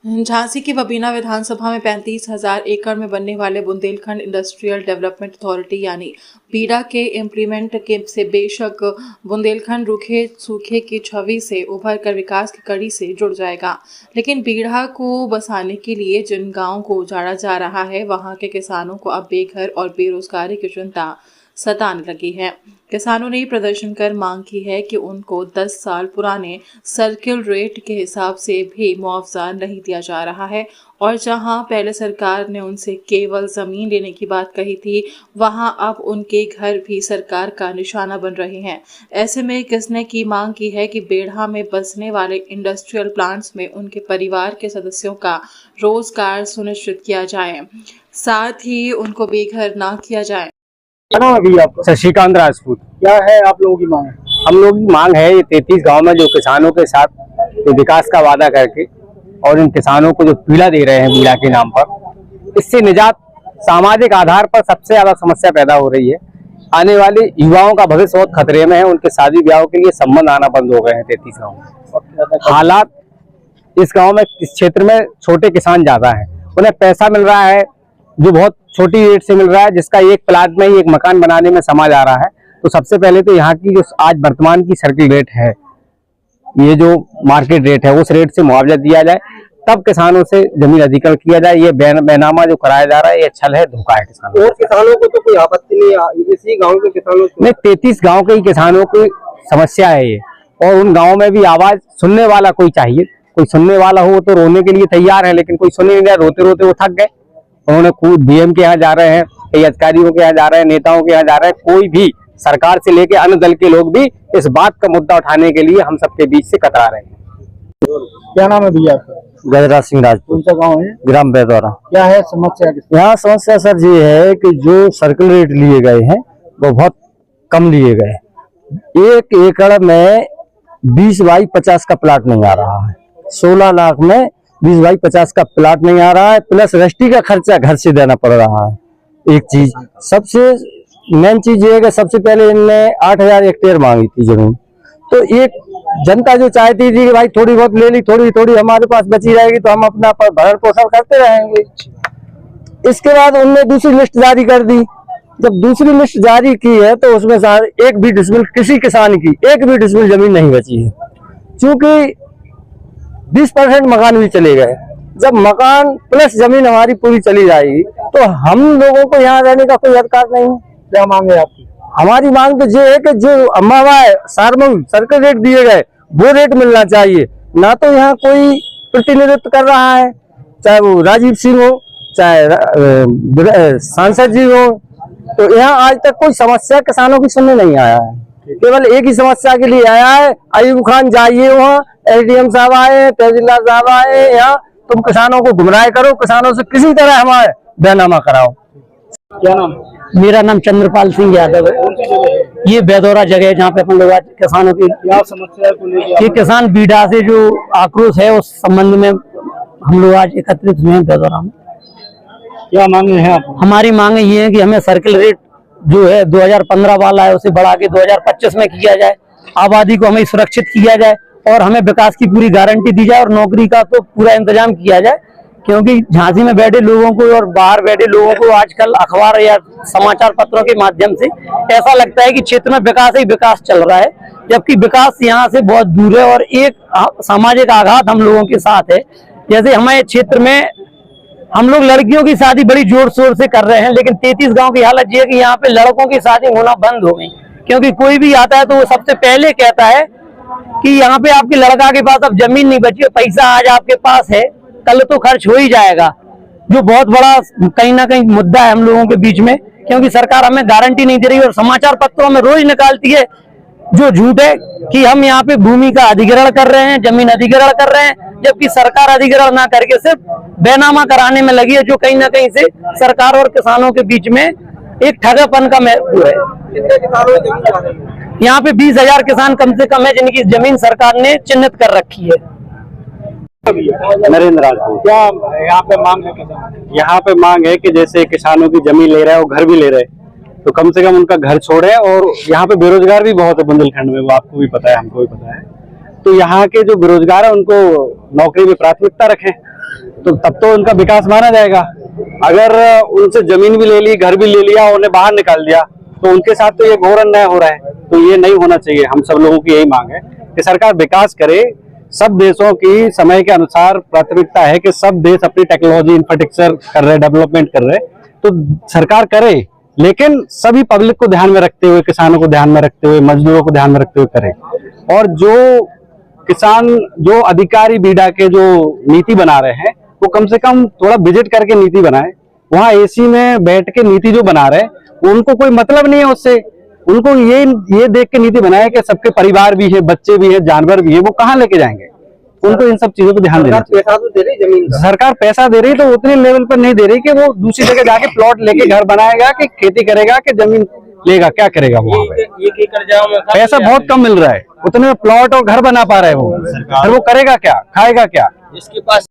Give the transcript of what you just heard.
झांसी की बबीना विधानसभा में 35,000 एकड़ में बनने वाले बुंदेलखंड इंडस्ट्रियल डेवलपमेंट अथॉरिटी यानी बीडा के इम्प्लीमेंट के से बेशक बुंदेलखंड रूखे सूखे की छवि से उभर कर विकास की कड़ी से जुड़ जाएगा, लेकिन बीडा को बसाने के लिए जिन गांवों को उजाड़ा जा रहा है वहां के किसानों को अब बेघर और बेरोजगारी की चिंता सताने लगी है। किसानों ने प्रदर्शन कर मांग की है कि उनको 10 साल पुराने सर्किल रेट के हिसाब से भी मुआवजा नहीं दिया जा रहा है और जहां पहले सरकार ने उनसे केवल जमीन लेने की बात कही थी, वहां अब उनके घर भी सरकार का निशाना बन रहे हैं। ऐसे में किसने की मांग की है कि बेढ़ा में बसने वाले इंडस्ट्रियल प्लांट्स में उनके परिवार के सदस्यों का रोजगार सुनिश्चित किया जाए, साथ ही उनको बेघर ना किया जाए। अभी आप शशिकांत राजपूत। क्या है आप लोगों की मांग? हम लोगों की मांग है ये 33 गांव में जो किसानों के साथ विकास का वादा करके और इन किसानों को जो पीड़ा दे रहे हैं बीड़ा के नाम पर, इससे निजात सामाजिक आधार पर सबसे ज्यादा समस्या पैदा हो रही है। आने वाले युवाओं का भविष्य बहुत खतरे में है। उनके शादी ब्याह के लिए संबंध आना बंद हो गए हैं 33 गाँव में। हालात इस गाँव में, इस क्षेत्र में छोटे किसान ज्यादा है, उन्हें पैसा मिल रहा है जो बहुत छोटी रेट से मिल रहा है, जिसका एक प्लाट में ही एक मकान बनाने में समा जा रहा है। तो सबसे पहले तो यहाँ की जो आज वर्तमान की सर्किल रेट है, ये जो मार्केट रेट है, उस रेट से मुआवजा दिया जाए, तब किसानों से जमीन अधिग्रहण किया जाए। ये बैनामा जो कराया जा रहा है, ये छल है, धोखा है किसानों। और किसानों को तो कोई आपत्ति नहीं, इसी गांव के किसानों को नहीं, 33 गांव के ही किसानों की समस्या है ये, और उन गाँव में भी आवाज सुनने वाला कोई चाहिए। कोई सुनने वाला हो तो रोने के लिए तैयार है, लेकिन कोई सुन नहीं रहा। रोते रोते वो थक गए। उन्होंने खुद डीएम के यहाँ जा रहे हैं, कई अधिकारियों के यहाँ जा रहे हैं, नेताओं के यहाँ जा रहे हैं। कोई भी, सरकार से लेके अन्य दल के लोग भी इस बात का मुद्दा उठाने के लिए हम सबके बीच से कतरा रहे हैं। क्या नाम है भैया आपका? गजराज सिंह राजपूत। कौन सा गाँव है? ग्राम बेदौरा। क्या है समस्या? यहाँ समस्या सर ये है कि जो सर्किल रेट लिए गए हैं वो बहुत कम लिए गए। 1 एकड़ में 20 बाई 50 का प्लाट नहीं आ रहा है। 16 लाख में 20 बाई 50 का प्लाट नहीं आ रहा है, प्लस रजिस्ट्री का खर्चा घर से देना पड़ रहा है। एक चीज, सबसे मेन चीज ये है कि सबसे पहले इनने 8,000 हेक्टेयर मांगी थी जमीन। तो एक जनता जो चाहती थी कि भाई थोड़ी बहुत ले ली, थोड़ी थोड़ी हमारे पास बची रहेगी तो हम अपना भरण पोषण करते रहेंगे। इसके बाद उनने दूसरी लिस्ट जारी कर दी। जब दूसरी लिस्ट जारी की है तो उसमें एक भी डिसमिल किसी किसान की एक भी डिसमिल जमीन नहीं बची है, क्योंकि 20% मकान भी चले गए। जब मकान प्लस जमीन हमारी पूरी चली जाएगी तो हम लोगों को यहाँ रहने का कोई अधिकार नहीं है। क्या मांग है आपकी? हमारी मांग तो ये है कि जो अम्बावाय सारमऊ सर्किल रेट दिए गए वो रेट मिलना चाहिए। ना तो यहाँ कोई प्रतिनिधित्व कर रहा है, चाहे वो राजीव सिंह हो, चाहे सांसद जी हो। तो यहाँ आज तक कोई समस्या किसानों की सुनने नहीं आया है। केवल एक ही समस्या के लिए आया है, अयूब खान जाइए वहाँ, एसडीएम साहब आए, तहसीलदार साहब आए, यहाँ तुम किसानों को गुमराह करो, किसानों से किसी तरह हमारे बैनामा कराओ। क्या नाम? मेरा नाम चंद्रपाल सिंह यादव है। ये बेदौरा जगह है जहाँ पे अपन लोग आज किसानों की क्या समस्या है? ये किसान बीडा से जो आक्रोश है उस संबंध में हम लोग आज एकत्रित हुए हैं बेदौरा में। क्या मांगे हैं आप? हमारी मांग ये है कि हमें सर्किल रेट जो है 2015 वाला है उसे बढ़ा के 2025 में किया जाए, आबादी को हमें सुरक्षित किया जाए और हमें विकास की पूरी गारंटी दी जाए और नौकरी का तो पूरा इंतजाम किया जाए। क्योंकि झांसी में बैठे लोगों को और बाहर बैठे लोगों को आजकल अखबार या समाचार पत्रों के माध्यम से ऐसा लगता है कि क्षेत्र में विकास ही विकास चल रहा है, जबकि विकास यहाँ से बहुत दूर है और एक सामाजिक आघात हम लोगों के साथ है। जैसे हमारे क्षेत्र में हम लोग लड़कियों की शादी बड़ी जोर शोर से कर रहे हैं, लेकिन 33 गांव की हालत ये है कि यहाँ पे लड़कों की शादी होना बंद हो गई। क्योंकि कोई भी आता है तो वो सबसे पहले कहता है कि यहाँ पे आपके लड़का के पास अब जमीन नहीं बची है, पैसा आज आपके पास है, कल तो खर्च हो ही जाएगा। जो बहुत बड़ा कहीं ना कहीं मुद्दा है हम लोगों के बीच में, क्योंकि सरकार हमें गारंटी नहीं दे रही और समाचार पत्रों में रोज निकालती है जो झूठ है कि हम यहाँ पे भूमि का अधिग्रहण कर रहे हैं, जमीन अधिग्रहण कर रहे हैं, जबकि सरकार अधिग्रहण ना करके सिर्फ बैनामा कराने में लगी है, जो कहीं ना कहीं से सरकार और किसानों के बीच में एक ठगापन का महत्व है। कितने किसानों की जमीन जा रही है? यहाँ पे 20,000 किसान कम से कम है जिनकी जमीन सरकार ने चिन्हित कर रखी है। नरेंद्र राजपूत। क्या यहाँ पे मांग है? यहाँ पे मांग है कि जैसे किसानों की जमीन ले रहे हैं और घर भी ले रहे हैं, तो कम से कम उनका घर छोड़े। और यहाँ पे बेरोजगार भी बहुत है बुंदेलखंड में, वो आपको भी पता है, हमको भी पता है। तो यहाँ के जो बेरोजगार है उनको नौकरी में प्राथमिकता रखें तो तब तो उनका विकास माना जाएगा। अगर उनसे जमीन भी ले ली, घर भी ले लिया, उन्हें बाहर निकाल दिया, तो उनके साथ तो ये घोर अन्याय हो रहा है। तो ये नहीं होना चाहिए। हम सब लोगों की यही मांग है कि सरकार विकास करे। सब देशों की समय के अनुसार प्राथमिकता है कि सब देश अपनी टेक्नोलॉजी इंफ्रास्ट्रक्चर कर रहे, डेवलपमेंट कर रहे, तो सरकार करे, लेकिन सभी पब्लिक को ध्यान में रखते हुए, किसानों को ध्यान में रखते हुए, मजदूरों को ध्यान में रखते हुए करे। और जो किसान, जो अधिकारी बीडा के जो नीति बना रहे हैं, वो कम से कम थोड़ा विजिट करके नीति बनाए। वहां एसी में बैठ के नीति जो बना रहे, उनको कोई मतलब नहीं है उससे। उनको ये देख के नीति बनाए कि सबके परिवार भी है, बच्चे भी है, जानवर भी है, वो कहाँ लेके जाएंगे। उनको इन सब चीजों पर ध्यान देना चाहिए। पैसा तो दे रही जमीन का। सरकार पैसा दे रही तो उतने लेवल पर नहीं दे रही कि वो दूसरी जगह जाके प्लॉट लेके घर बनाएगा, कि खेती करेगा, कि जमीन लेगा, क्या करेगा वहां पे। 1 एकड़ जगह में पैसा बहुत कम मिल रहा है, उतने में प्लॉट और घर बना पा रहा है वो, फिर वो करेगा क्या, खाएगा क्या। इसके पास